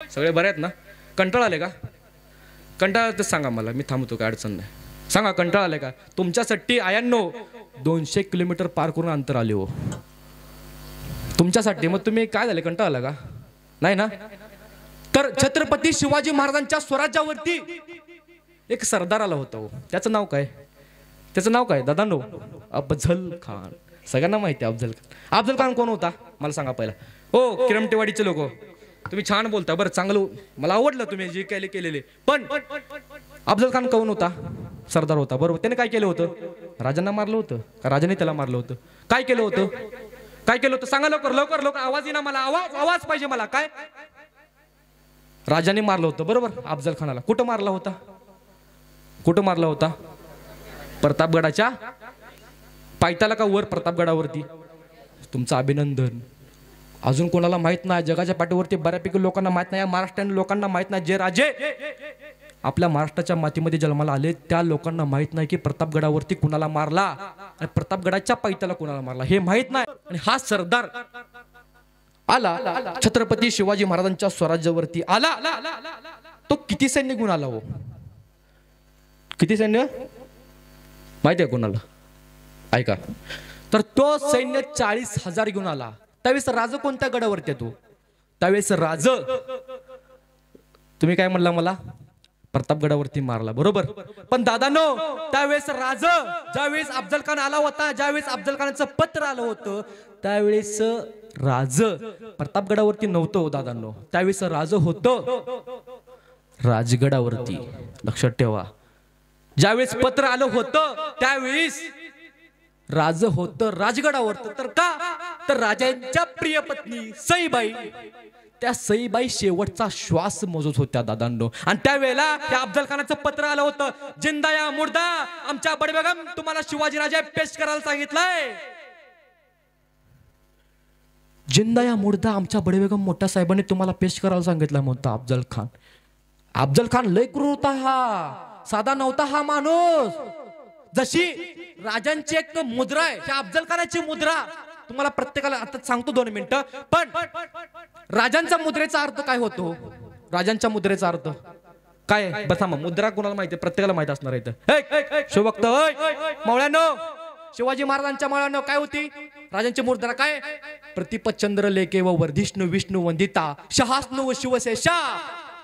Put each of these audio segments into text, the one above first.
सगळे बरे आहेत ना? कंटाळ आले का? कंटाळ तर सांगा मला, मी थांबतो, काय अडचण नाही. सांगा कंटाळ आले का? तुमच्यासाठी आयांनो 200 किलोमीटर पार करून अंतर आले हो तुमच्यासाठी. मग तुम्ही काय झाले, कंटाळ आला का? नाही ना? तर छत्रपती शिवाजी महाराजांच्या स्वराज्यावरती एक सरदार आला होता हो. त्याचं नाव काय? त्याचं नाव काय दादांनो? अफझल खान. सगळ्यांना माहिती आहे अफझल खान. अफझल खान कोण होता मला सांगा पहिला. हो किरमटेवाडीचे लोक, तुम्ही छान बोलता, बरं चांगलं, मला आवडलं तुम्ही जे काय केलेले. पण अफझल खान कोण होता? सरदार होता, बरोबर. त्याने काय केलं होतं? राजांना मारलं होतं का राजाने त्याला मारलं होतं? काय केलं होतं? काय केलं होतं सांगा लवकर लवकर लवकर. आवाज येईना मला, आवाज आवाज पाहिजे मला. काय? राजाने मारलं होतं, बरोबर. अफझल खानाला कुठं मारला होता? कुठं मारला होता? प्रतापगडाच्या पायथ्याला का वर प्रतापगडावरती? तुमचं अभिनंदन. अजून कोणाला माहित नाही, जगाच्या पाठीवरती बऱ्यापैकी लोकांना माहित नाही, महाराष्ट्रीय लोकांना माहित नाही. जे राजे आपल्या महाराष्ट्राच्या मातीमध्ये जन्माला आले त्या लोकांना माहित नाही की प्रतापगडावरती कुणाला मारला आणि प्रतापगडाच्या पायथ्याला कुणाला मारला हे माहित नाही. आणि हा सरदार आला छत्रपती शिवाजी महाराजांच्या स्वराज्यावरती आला. तो किती सैन्य घेऊन आला हो? किती सैन्य माहिती आहे कोणाला? ऐका. तर तो सैन्य 40,000 घेऊन आला. त्यावेळेस राज कोणत्या गडावरती येतो? त्यावेळेस राज, तुम्ही काय म्हणला मला? प्रतापगडावरती मारला, बरोबर. पण दादानो त्यावेळेस राज, ज्यावेळेस अफझल खान आला होता, ज्यावेळेस अफझल खानाचं पत्र आलं होतं, त्यावेळेस राज प्रतापगडावरती नव्हतं हो दादांनो. त्यावेळेस राज होतं राजगडावरती. लक्षात ठेवा. ज्यावेळेस पत्र आलं होतं त्यावेळेस राज होतं राजगडावरती. तर का? तर राजांच्या प्रिय पत्नी सईबाई, त्या सईबाई शेवटचा श्वास मोजत होत्या दादांनो. आणि त्यावेळेला त्या अफझल खानाचं पत्र आलं होतं, जिंदा या मुर्दा आमच्या बडबेगम तुम्हाला शिवाजीराजे पेश करायला सांगितलंय. जिंदा या मुर्दा आमच्या बडबेगम मोठ्या साहेबांनी तुम्हाला पेश करायला सांगितलं म्हणतो अफझल खान. अफझल खान लय क्रूर होता, हा साधा नव्हता हा माणूस. जशी राजांची एक मुद्रा आहे, त्या अफझल खानाची मुद्रा तुम्हाला प्रत्येकाला आता सांगतो 2 मिनिटं. पण राजांचा मुद्रेचा अर्थ काय होतो? राजांच्या मुद्रेचा अर्थ काय? बरं थांबा, मुद्रा कोणाला माहिती? प्रत्येकाला माहिती असणार आहे. शिवभक्त मावळ्यांनो, शिवाजी महाराजांच्या मावळ्यांनो काय होती राजांची मुद्रा? काय? प्रतिपचंद्र लेके व वर्धिष्णू विष्णू वंदिता शहास्नु व शिवशेषा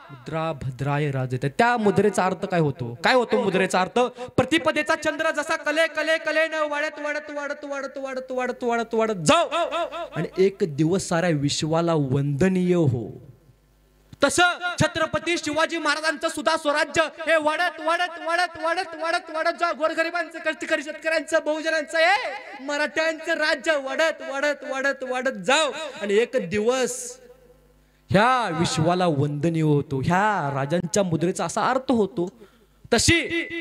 मुद्रा भद्राय राजते. त्या मुद्रेचा अर्थ काय होतो? काय होतो मुद्रेचा अर्थ? प्रतिपदेचा चंद्र जसा कले कले कले न वाढत वाढत वाढत वाढत वाढत वाढत वाढत वाढत जाऊ आणि एक दिवस साऱ्या विश्वाला वंदनीय हो, तसं छत्रपती शिवाजी महाराजांचं सुद्धा स्वराज्य हे वाढत वाढत वाढत वाढत वाढत वाढत जाऊ. गोरगरिबांचं, कष्टकरी शेतकऱ्यांचं, बहुजनांचं, हे मराठ्यांचं राज्य वाढत वाढत वाढत वाढत जाऊ आणि एक दिवस ह्या विश्वाला वंदनीय होतो. ह्या राजांच्या मुद्रेचा असा अर्थ होतो. तशी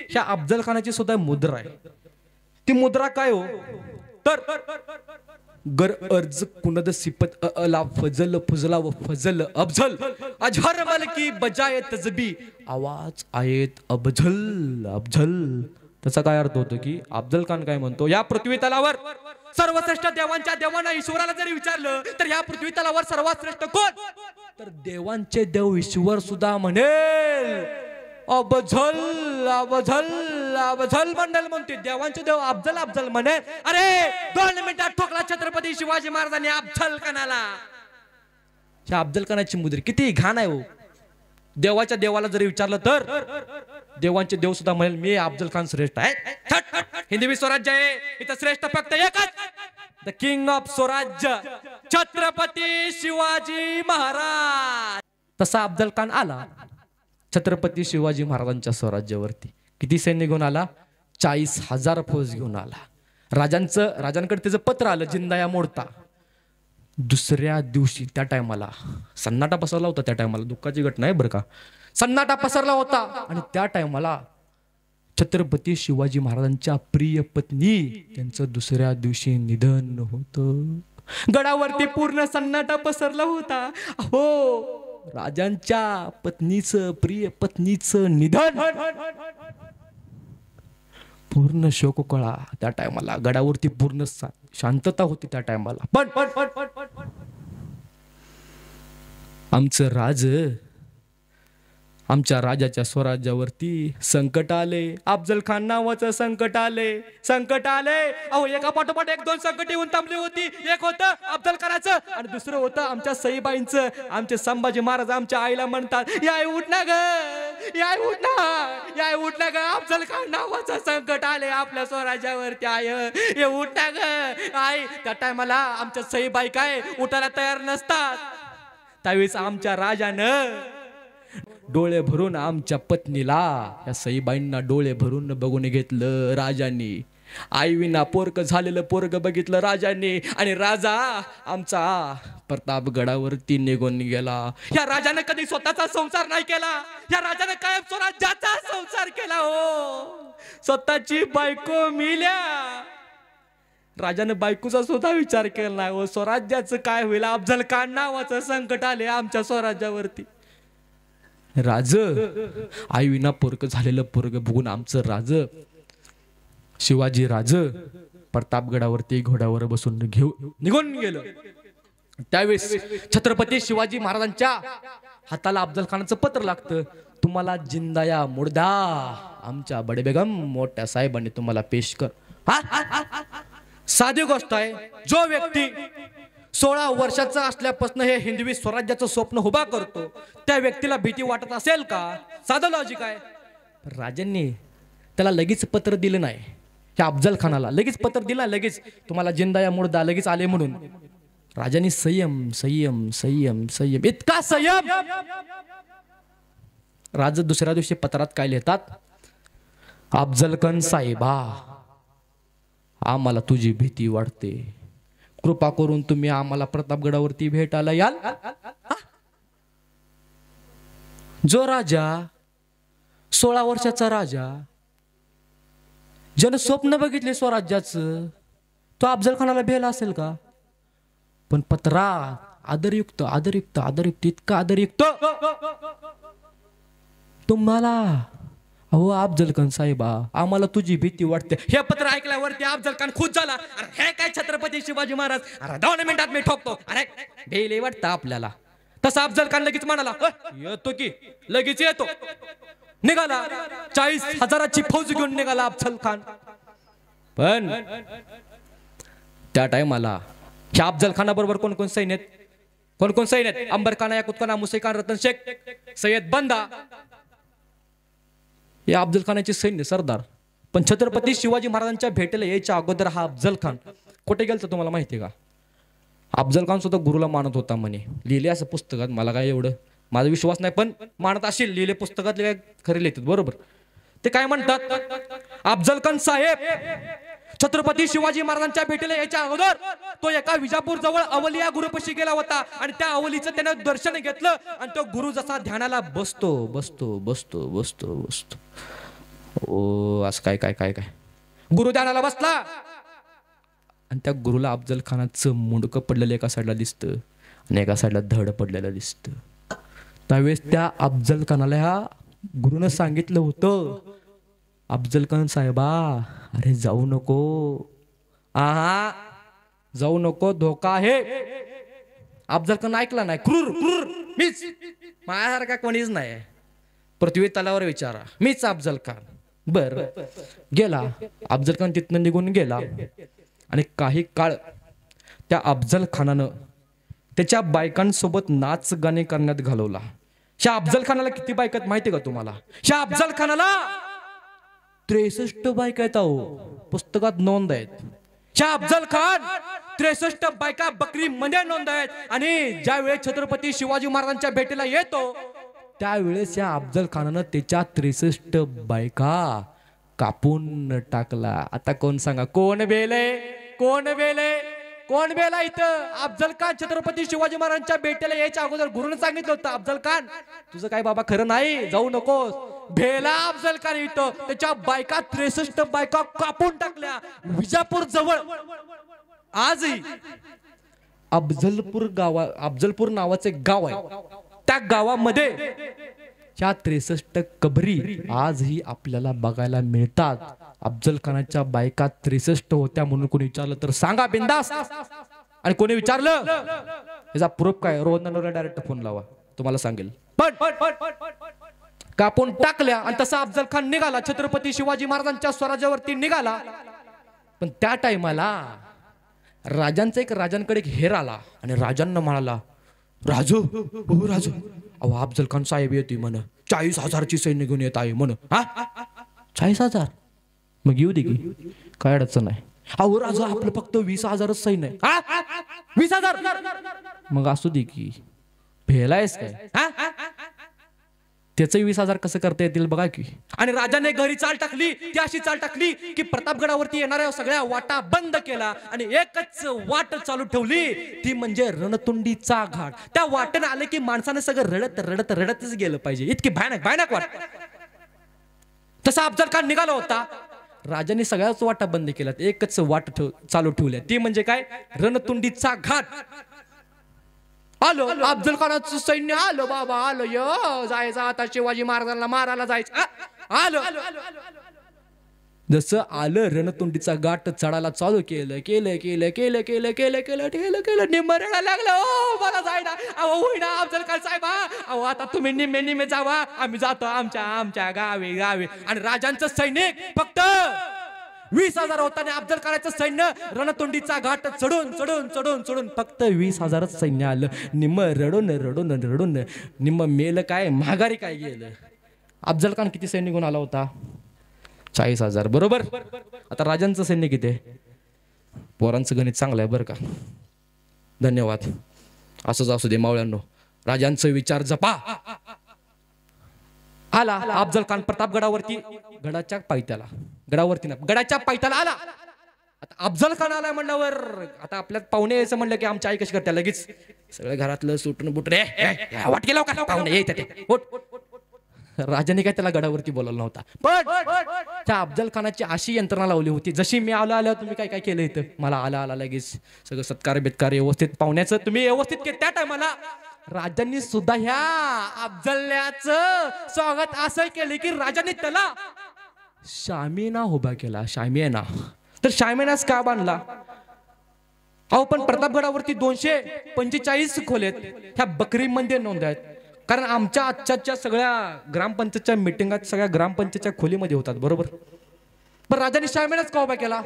ह्या अफझल खानाची सुद्धा मुद्रा आहे. ती मुद्रा काय हो? तर गर अर्ज कुनद सिपत अला फजल फजला व फजल अफझल अजहर मल की बजाय तजबी आवाज आयत अफझल अफझल. त्याचा काय अर्थ होतो की अफझल खान काय म्हणतो, या पृथ्वी तलावर सर्वश्रेष्ठ देवांच्या देवांना ईश्वराला जरी विचारलं तर या पृथ्वी तलावर सर्वात श्रेष्ठ कोण? तर देवांचे देव ईश्वर सुद्धा म्हणेल अफझल अफझल अफझल मंडल म्हणते. देवांचे देव अफझल अफझल म्हणेल. अरे 2 मिनिटात ठोकला छत्रपती शिवाजी महाराजांनी अफझल खानाला. ह्या अफझल खानाची मुद्रा किती घाण आहे हो. देवाच्या देवाला जरी विचारलं तर देवांचे देव सुद्धा म्हणेल मी अफझल खान श्रेष्ठ आहे. हिंदवी स्वराज्य आहे, इथं श्रेष्ठ फक्त एकच, द किंग ऑफ स्वराज्य छत्रपती शिवाजी महाराज. तसा अफझल खान आला छत्रपती शिवाजी महाराजांच्या स्वराज्यावरती. किती सैन्य घेऊन आला? 40,000 फौज घेऊन आला. राजांकडे त्याचं पत्र आलं, जिंदा या मोडता. दुसऱ्या दिवशी त्या टायमाला सन्नाटा पसरला होता. त्या टायमाला दुःखाची घटना आहे बरं का, सन्नाटा पसरला होता. आणि त्या टायमाला छत्रपती शिवाजी महाराजांच्या प्रिय पत्नी त्यांचं दुसऱ्या दिवशी निधन होतं. गडावरती पूर्ण सन्नाटा पसरला होता. हो, राजांच्या पत्नीचं, प्रिय पत्नीचं निधन. पूर्ण शोककळा त्या टायमाला. गडावरती पूर्ण शांतता होती त्या टायमाला. पण आमचं राज आमच्या राजाच्या स्वराज्यावरती संकट आले, अफजल खान नावाचं संकट आले, संकट आले. अहो एका पाठोपाठ एक दोन संकट येऊन थांबली होती. एक होतं अफजल खानाचं आणि दुसरं होतं आमच्या सईबाईंचं. आमचे संभाजी महाराज आमच्या आईला म्हणतात, याय उठ ना ग, याय उठ ना, याय उठ ना ग, अफजल खान नावाचं संकट आले आपल्या स्वराज्यावरती. आय हे उठ ना ग आई. त्या टायमाला आमच्या सईबाई काय उठायला तयार नसतात. त्यावेळेस आमच्या राजानं डोळे भरून आमच्या पत्नीला, या सईबाईंना डोळे भरून बघून घेतलं राजांनी. आई विना पोरग झालेलं पोरग बघितलं राजांनी आणि राजा आमचा प्रतापगडावरती निघून गेला. या राजाने कधी स्वतःचा संसार नाही केला. या राजाने कायम स्वराज्याचा संसार केला. हो स्वतःची बायको मिल्या, राजाने बायकोचा सुद्धा विचार केला नाही. हो स्वराज्याचं काय होईल. अफजल खान नावाचं संकट आले आमच्या स्वराज्यावरती. राज आई विना पोरग झालेलं पोरग बघून आमचं राज शिवाजी राज प्रतापगडावरती घोड्यावर बसून निघून गेलं. त्यावेळेस छत्रपती शिवाजी महाराजांच्या हाताला अफजल खानाचं पत्र लागतं. तुम्हाला जिंदा या मुर्दा आमच्या बडेबेगम मोठ्या साहेबांनी तुम्हाला पेश कर. साधी गोष्ट आहे. जो व्यक्ती 16 वर्षाचा असल्यापासून हे हिंदवी स्वराज्याचं स्वप्न उभा करतो त्या व्यक्तीला भीती वाटत असेल का? साधं लॉजिक आहे. राजांनी त्याला लगेच पत्र दिलं नाही. त्या अफजल खानाला लगेच पत्र दिला, लगेच तुम्हाला जिंदा या मुर्दा लगेच आले म्हणून. राजांनी संयम संयम संयम संयम, इतका संयम. राजा दुसऱ्या दिवशी पत्रात काय लिहितात, अफजल खान साहेबा आम्हाला तुझी भीती वाटते, कृपा करून तुम्ही आम्हाला प्रतापगडावरती भेटायला याल. जो राजा 16 वर्षाचा राजा ज्यानं स्वप्न बघितले स्वराज्याचं, तो अफजल खानाला भेटला असेल का? पण पत्रा आदरयुक्त आदरयुक्त आदरयुक्त, इतका आदरयुक्त. तुम्हाला अहो अफजल खान साहेबा आम्हाला तुझी भीती वाटते. हे पत्र ऐकल्यावरती अफजल खान खुश झाला. अरे हे काय छत्रपती शिवाजी महाराज, अरे 2 मिनिटात मी ठोकतो. अरे भेले वाटतं आपल्याला. तसा अफजल खान लगेच म्हणाला, येतो की लगेच येतो. निघाला 40,000ची फौज घेऊन निघाला अफजल खान. पण त्या टायमाला ह्या अफजल खाना बरोबर कोण कोण सैन्य आहेत? कोण कोण सैन्य आहेत? अंबर खान, याकुत खान, मुसे खान, रतन शेख, सय्यद बंदा, हे अफजल खानाचे सैन्य सरदार. पण छत्रपती शिवाजी महाराजांच्या भेटेला यायच्या अगोदर हा अफजल खान कुठे गेलता तुम्हाला माहिती आहे का? अफजल खान सुद्धा गुरुला मानत होता म्हणे. लिहिले असं पुस्तकात, मला काय एवढं माझा विश्वास नाही पण मानत असेल. लिहिले पुस्तकात काय खरे लिहितात बरोबर. ते काय म्हणतात, अफजल खान साहेब छत्रपती शिवाजी महाराजांच्या भेटीला यायच्या अगोदर तो एका विजापूर जवळ अवली या गुरुपाशी गेला होता आणि त्या अवलीचं त्याने दर्शन घेतलं आणि तो गुरु जसा ध्यानाला बसतो बसतो बसतो बसतो बसतो, ओ असं काय काय काय काय गुरु ध्यानाला बसला आणि त्या गुरुला अफजल खानाचं मुंडकं पडलेलं एका साईडला दिसतं आणि एका साईडला धड पडलेलं दिसतं. त्यावेळेस त्या अफजल खानाला ह्या गुरुनं सांगितलं होतं, अफजल खान साहेबा अरे जाऊ नको, आहा जाऊ नको, धोका आहे. अफजल खान ऐकला नाही. क्रूर क्रूर मीच, माझ्यासारखा कोणीच नाही. पृथ्वी तलावर विचारा, मीच अफजल खान. बर गेला अफजल खान, तिथनं निघून गेला आणि काही काळ त्या अफजल खानानं त्याच्या बायकांसोबत नाच गाणे करण्यात घालवला. ह्या अफजल खानाला किती बायका आहेत माहिती का तुम्हाला? ह्या अफजल खानाला 63 बायका आहेत. पुस्तकात नोंद आहेत. ह्या अफजल खान 63 बायका बकरी मध्ये नोंद आहेत. आणि ज्या वेळेस छत्रपती शिवाजी महाराजांच्या भेटीला येतो त्यावेळेस या अफजल खानानं त्याच्या 63 बायका कापून टाकला. आता कोण सांगा, कोण बेले, कोण बेले, कोण बेला इथं? अफजल खान छत्रपती शिवाजी महाराजांच्या भेटीला यायच्या अगोदर गुरुने सांगितलं होतं, अफजल खान तुझं काय बाबा खरं नाही, जाऊ नकोस. भेला अफजल खान इथं त्याच्या बायका 63 बायका कापून टाकल्या विजापूर जवळ. आजही अफजलपूर नावाचे गाव आहे. त्या गावामध्ये च्या 63 कबरी आजही आपल्याला बघायला मिळतात. अफजल खानाच्या बायका 63 होत्या म्हणून कोणी विचारलं तर सांगा बिंदास. आणि कोणी विचारलं याचा प्रूफ काय, रोहनला डायरेक्ट फोन लावा, तुम्हाला सांगेल. पण कापून टाकल्या आणि तसा अफजल खान निघाला, छत्रपती शिवाजी महाराजांच्या स्वराज्यावरती निघाला. पण त्या टाइमाला राजांचा एक राजांकडे एक हेर आला आणि राजांना म्हणाला, राजू हो राजू, अहो अफजल खान साहेब येते म्हण, 40,000ची सैन्य घेऊन येत आहे म्हण. हा 40,000? मग येऊ दे की, काय अडचण नाही. अहो राजा आपलं फक्त 20,000च सैन्य आहे. 20,000? मग असू दे की, भेलायस काय? त्याच 20,000 कसं करता येतील बघा की. आणि राजाने घरी चाल टाकली, ती अशी चाल टाकली की प्रतापगडावरती येणाऱ्या सगळ्या वाटा बंद केला आणि एकच वाट चालू ठेवली, ती म्हणजे रणतुंडीचा घाट. त्या वाटेने आले की माणसाने सगळं रडत रडत रडतच गेलं पाहिजे, इतकी भयानक भयानक वाट. तसा अफजल खान निघाला होता, राजाने सगळ्याच वाटा बंद केल्यात, एकच वाट चालू ठेवल्या, ती म्हणजे काय, रणतुंडीचा घाट. आलो अफजल खानाचं सैन्य आलं बाबा, आलं य जायचं आता शिवाजी महाराजांना मारायला जायचं. आलं जसं आलं रणतुंडीचा घाट चढायला चालू केलं, केलं केलं केलं केलं केलं केलं केलं केलं निम्मरायला लागलं. ओ मला जायना, अहो होईना अफजल खान साहेब, अहो आता तुम्ही निम्मे निम्मे जावा, आम्ही जातो आमच्या आमच्या गावी गावी. आणि राजांचं सैनिक फक्त 20,000 होता आणि अफजल खानाचं सैन्य रणतुंडीचा घाट चढून चढून चढून चढून फक्त 20,000च सैन्य आलं. निम्म रडून रडून रडून निम्म मेलं काय, महागारी काय गेलं. अफजल खान किती सैन्य घेऊन आला होता? 40,000 बरोबर. आता राजांचं सैन्य किती आहे? पोरांचं गणित चांगलं आहे बरं का, धन्यवाद. असंच असू दे मावळ्यांनो, राजांचं विचार जपा. आला अफजल खान प्रतापगडावरती, गडाच्या पायथ्याला, गडावरती ना गडाच्या पायथ्याला आला. आता अफजल खान आलाय म्हणल्यावर आता आपल्यात पाहुणे यायचं म्हणलं की आमची आई कशी करते, लगेच सगळं घरातलं सुटून बुटून वाट गेलो का पाहुणे येते. राजाने काय त्याला गडावरती बोलावलं नव्हता, पण त्या अफजल खानाची अशी यंत्रणा लावली होती, जशी मी आलो तुम्ही काय काय केलं इथं, मला आला लगेच सगळं सत्कार बेत्कार व्यवस्थित पाहुण्याचं तुम्ही व्यवस्थित केलं. त्या टायमाला राजांनी सुद्धा ह्या अफजल्याचं स्वागत असं केलं की राजाने त्याला शामियाना उभा केला. शामियाना, तर शामियानाच का बांधला? अहो पण प्रतापगडावरती 245 खोलेत ह्या बकरी मध्ये नोंद आहेत, कारण आमच्या आजच्या सगळ्या ग्रामपंचायतच्या मिटिंगात सगळ्या ग्रामपंचायतच्या खोलीमध्ये होतात बरोबर. पण राजाने शामियानाच का उभा केला?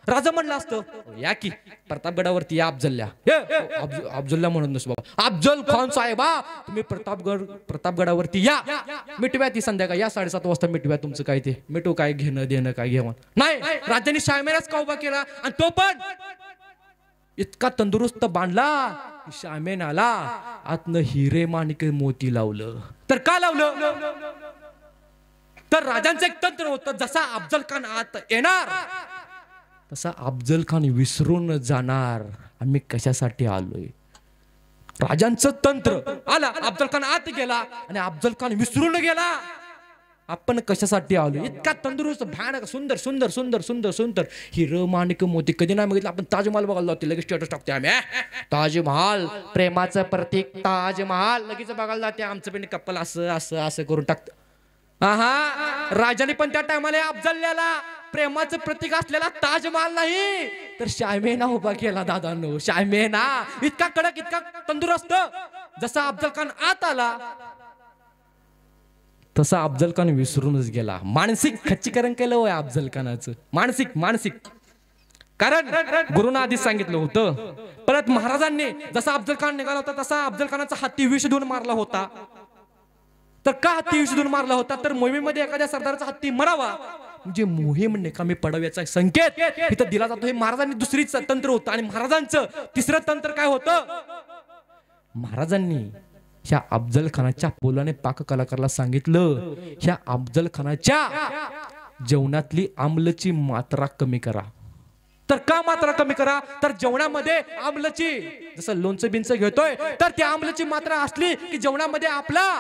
राजा म्हणलं असतं या की प्रतापगडावरती या अफजल्या, अफजल्या म्हणून नसतो बाबा, अफजल खान साहेब तुम्ही प्रतापगडावरती या, मिटव्या ती संध्याकाळी या 7:30 वाजता मिटव्या, तुमचं काय ते मिटू काय घेणं देणं काय घेऊन नाही. राजाने शामियानाच का उभा केला, आणि तो पण इतका तंदुरुस्त बांधला की शामियानाला आतनं हिरे माणिक मोती लावलं. तर का लावलं? तर राजांचं एक तंत्र होतं, जसा अफजल खान आत येणार तसा अफजल खान विसरून जाणार आम्ही कशासाठी आलोय. राजांचं तंत्र आला, अफजल खान आत गेला आणि अफजल खान विसरून गेला आपण कशासाठी आलो. इतका तंदुरुस्त भयानक सुंदर सुंदर सुंदर सुंदर सुंदर हिरो माणिक मोती. कधी नाही बघितलं आपण ताजमहाल बघायला जाते, लगेच स्टेटस टाकते आम्ही ताजमहाल प्रेमाचं प्रतीक ताजमहाल, लगेच बघायला जाते आमचं पण कपल असं असं असं करून टाकतं. हा राजाने पण त्या टायमाला अफजल्याला प्रेमाचं प्रतीक असलेला ताजमहाल नाही तर शामियाना उभा केला. दादांनो शामियाना इतका कडक इतका तंदुरुस्त, जसा अफजल खान आत आला तसा अफजल खान विसरूनच गेला. मानसिक खच्चीकरण केलं होय अफजल खानाचं, मानसिक मानसिक. कारण गुरुना आधीच सांगितलं होतं. परत महाराजांनी जसा अफजल खान निघाला होता तसा अफजल खानाचा हत्ती विष देऊन मारला होता. तर का हत्ती विष देऊन मारला होता? तर मोहिमेमध्ये एखाद्या सरदाराचा हत्ती मरावा म्हणजे मोहीम निकामी पडाव्याचा संकेत इथं दिला जातो. हे महाराजांनी दुसरी तंत्र होतं. आणि महाराजांचं तिसरं तंत्र काय होतं? महाराजांनी ह्या अफजल खानाच्या पोलाने पाक कलाकाराला सांगितलं, ह्या अफजल खानाच्या जेवणातली आम्लची मात्रा कमी करा. तर का मात्रा कमी करा? तर जेवणामध्ये आम्लची, जसं लोणचं बिंच घेतोय तर त्या आम्लची मात्रा असली की जेवणामध्ये आपला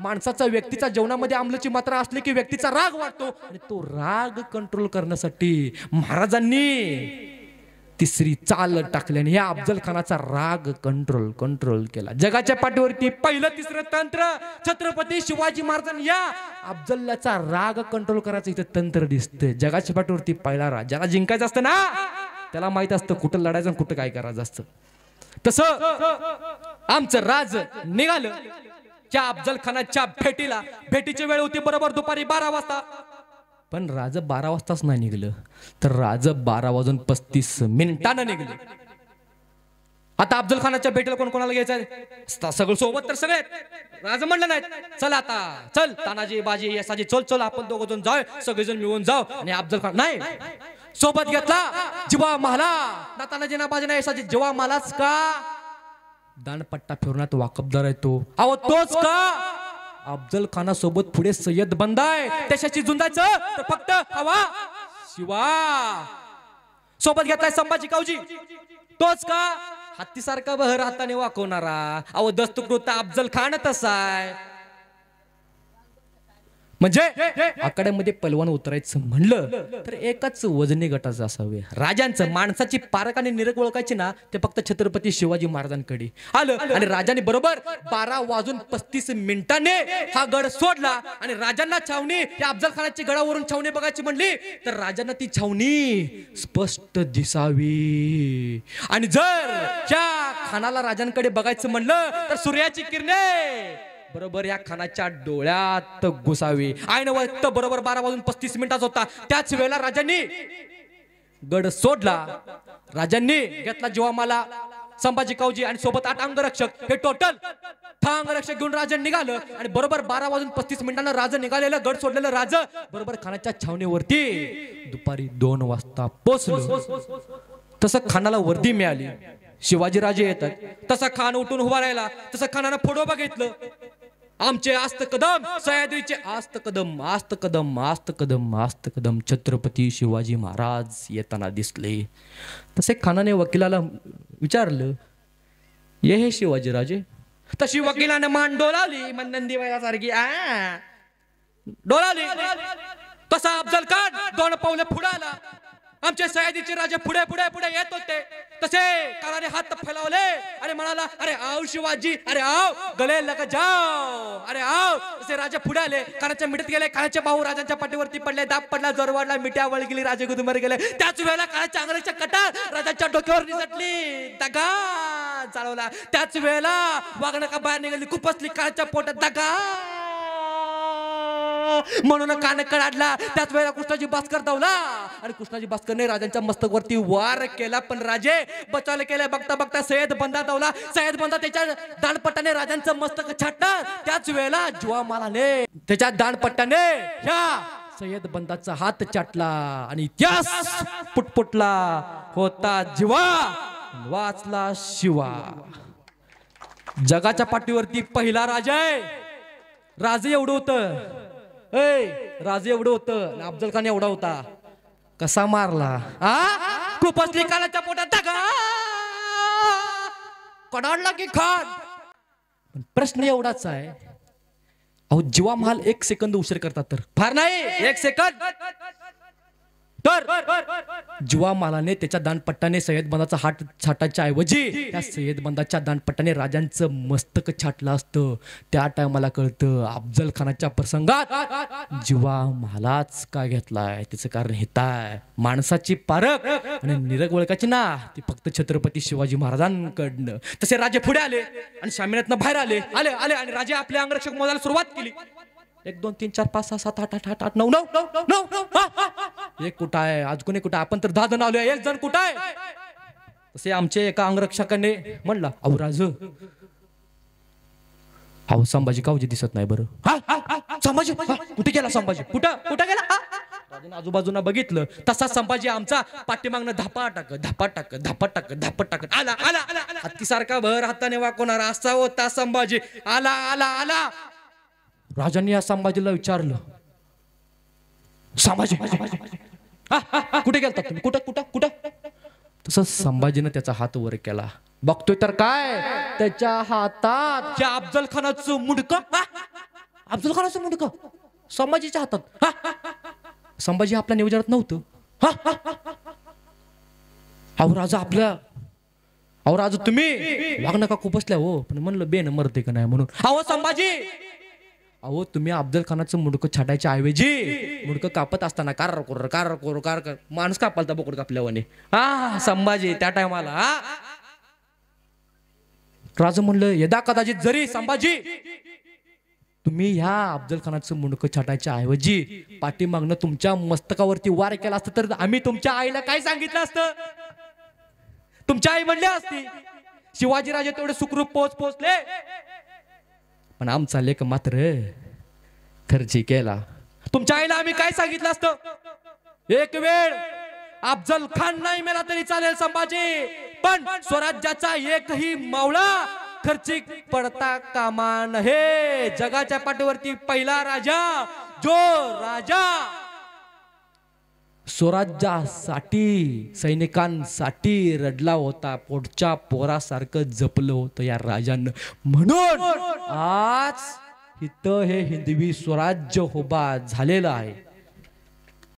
माणसाचा व्यक्तीचा जेवणामध्ये आम्लची मात्रा असली की व्यक्तीचा राग वाटतो. आणि तो राग कंट्रोल करण्यासाठी महाराजांनी तिसरी चाल टाकल्याने या अफजल खानाचा राग कंट्रोल केला. जगाच्या पाठीवरती पहिलं तिसरं तंत्र छत्रपती शिवाजी महाराजांनी या अफजलचा राग कंट्रोल करायचं इथं तंत्र दिसतंय. जगाच्या पाठीवरती पहिला राज, ज्याला जिंकायचं असतं ना त्याला माहित असतं कुठं लढायचं कुठं काय करायचं असतं. तसं आमचं राज निघालं त्या अफजल खानाच्या भेटीची वेळ होती बरोबर दुपारी 12 वाजता. पण राज 12 वाजताच नाही निघलं, तर राज 12:35 निघलं. आता अफजल खानाच्या भेटीला कोण कोणाला घ्यायचं? सगळं सोबत तर सगळे. राज म्हणलं नाही, चल आता चल तानाजी बाजी यसाजी चल चल आपण दोघं जण जाऊ, सगळेजण मिळून जाऊ. आणि अफजल खान नाही, सोबत घेतला जिवा माला ना तानाजी ना बाजी ना यसाजी. जिवा मालाच का? दानपट्टा फिरण्यात वाकबदार आहे तो. अहो तोच का? अफजल खानासोबत पुढे सय्यद बंद आहे, त्याच्याशी झुंजायचं तर फक्त हवा शिवा. सोबत घेतलाय संभाजी कावजी, तोच का? हत्तीसारखा बहर हाताने वाकवणारा. अहो दस्तकृत अफजल खान तसा आहे. म्हणजे आकड्यामध्ये पलवान उतरायचं म्हणलं तर एकाच वजनी गटाचं असावे. राजांचं माणसाची पारख आणि निरख ओळखायची ना, ते फक्त छत्रपती शिवाजी महाराजांकडे आलं. आणि राजाने बरोबर 12:35 हा गड सोडला. आणि राजांना छावणी त्या अफजल खानाची गडावरून छावणी बघायची म्हणली तर राजांना ती छावणी स्पष्ट दिसावी. आणि जर त्या खानाला राजांकडे बघायचं म्हणलं तर सूर्याची किरणे बरोबर या खानाच्या डोळ्यात घुसावी. ऐन वक्त बरोबर 12:35 होता. त्याच वेळेला राजांनी गड सोडला. राजांनी घेतला जीवामाला, संभाजी कावजी आणि सोबत 8 अंगरक्षक. हे टोटल 6 अंगरक्षक घेऊन राजा निघालं. आणि बरोबर 12:35 राजा निघालेलं, गड सोडलेलं राजा बरोबर खानाच्या छावणीवरती दुपारी 2 वाजता पोहोचलो. तसं खानाला वर्दी मिळाली, शिवाजी राजे येतात. तसा खान उठून उभा राहिला. तसं खानानं पुढं बघितलं. आमचे आस्त कदम सह्याद्रीचे आस्त कदम आस्त कदम आस्त कदम आस्त कदम छत्रपती शिवाजी महाराज येताना दिसले. तसे खानाने वकिलाला विचारलं, ये हे शिवाजी राजे? तशी वकिलाने मान डोलावली, मन नंदी सारखी डोलावली. तसा अफजल खान 2 पावले पुढे आला. आमचे सह्याद्रीचे राजे पुढे पुढे पुढे येत होते. तसे कानाने हात फैलावले आणि म्हणाला, अरे आओ शिवाजी, अरे आओ, गले लग जाओ, अरे आओ. तसे राजे पुढे आले, कानाच्या मिठीत गेले. कानाचे भाऊ राजांच्या पाठीवरती पडले. दाब पडला, जोर वाढला, मिठ्या वळ गेली, राजे गुदमर गेले. त्याच वेळेला कानाच्या अंगराच्या कटार राजांच्या डोक्यावर निसटली. दगा चालवला. त्याच वेळेला वाघनका बाहेर निघाली, खुपसली कानाच्या पोटात. दगा म्हणून कान कडाडला. त्याच वेळेला कृष्णाजी भास्कर धावला आणि कृष्णाजी भास्करने राजांच्या मस्तकवरती वार केला. पण राजे बचावले केले. बघता बघता सय्यद बंदा धावला. सय्यद बंदा त्याच्या दाणपट्टाने राजांचं मस्तक छाटलं. त्याच वेळेला ज्वामालाने त्याच्या दाणपट्टाने ह्या सय्यद बंदाचा हात चाटला आणि इतिहास पुटपुटला. होता जीवा, वाचला शिवा. जगाच्या पाठीवरती पहिला राजा आहे. राजे एवढं होतं, राजे एवढं होतं, अफजल खान एवढा होता. कसा मारला? खुपसली कानाच्या पोटात. दगा कडाडला की खान. पण प्रश्न एवढाच आहे, अहो जीवा महाल 1 सेकंद उशीर करतात तर फार नाही 1 सेकंद. तर जीवा मालाने त्याच्या दानपट्टाने सय्यद बंदाचा हात छाटाच्या ऐवजी त्या सय्यद बंदाच्या दानपट्टाने राजांचं मस्तक छाटलं असतं. त्या टायमाला कळतं अफजल खानाच्या प्रसंगात जीवा महालाच काय घेतलाय. त्याचं कारण हेत आहे, माणसाची पारख आणि निरख ओळखायची ना, ती फक्त छत्रपती शिवाजी महाराजांकडनं. तसे राजे पुढे आले आणि शामियानातनं बाहेर आले आले आले आणि राजे आपले अंगरक्षक मोजायला सुरुवात केली. 1 2 3 4 5 6 7 8 8 8 9 9. एक कुठं आहे? आज कोणी कुठं? आपण तर 10 जण आलोय, 1 जण कुठं आहे? तसे आमचे एका अंगरक्षकाने म्हणला, अहो राज, अहो संभाजी कावजी दिसत नाही बरं. संभाजी कुठे गेला? संभाजी कुठं कुठं गेला? राजाने आजूबाजूला बघितलं. तसा संभाजी आमचा पाठीमागनं धापा टाकत आला आला आला. हत्तीसारखा भर हाताने वाकवणारा असा होता संभाजी. आला आला आला. राजांनी या संभाजीला विचारलं, संभाजी कुठे गेलता तुम्ही? कुठं कुठं कुठं? तसं संभाजीनं त्याचा हात वर केला. बघतोय तर काय, त्याच्या हातात त्या अफजल खानाचं मुंडकं. अफजल खानाचं मुंडकं संभाजीच्या हातात. संभाजी आपल्या नियोजनात नव्हतं. अहो राजा आपल्या, अहो राजा तुम्ही वाघ नका खूप बसल्या हो, पण म्हणलं बेन मरते का नाही म्हणून. अहो संभाजी, अहो तुम्ही अफजल खानाचं मुंडकं छाटायच्या ऐवजी मुंडकं कापत असताना कार माणूस कापालता बोकड कापल्यावाने. संभाजी त्या टायमाला राजा म्हणलं, यदा कदाचित जरी संभाजी तुम्ही ह्या अफजल खानाचं मुंडकं छाटायच्या ऐवजी पाठीमागनं तुमच्या मस्तकावरती वार केला असतं तर आम्ही तुमच्या आईला काय सांगितलं असतं? तुमच्या आई म्हणल्या असती शिवाजीराजे तेवढे सुखरूप पोहोचले, पण आमचा लेख मात्र खर्ची केला. तुमच्या आईला आम्ही काय सांगितलं असतं? एक वेळ अफजल खान नाही मेला तरी चालेल संभाजी, पण स्वराज्याचा एकही मावळा खर्ची पडता कामा नये. जगाच्या पाठीवरती पहिला राजा, जो राजा स्वराज्यासाठी सैनिकांसाठी रडला होता, पोटच्या पोरासारखं जपलं होतं या राजानं. म्हणून आज इथं हे हिंदवी स्वराज्य उभा झालेलं आहे.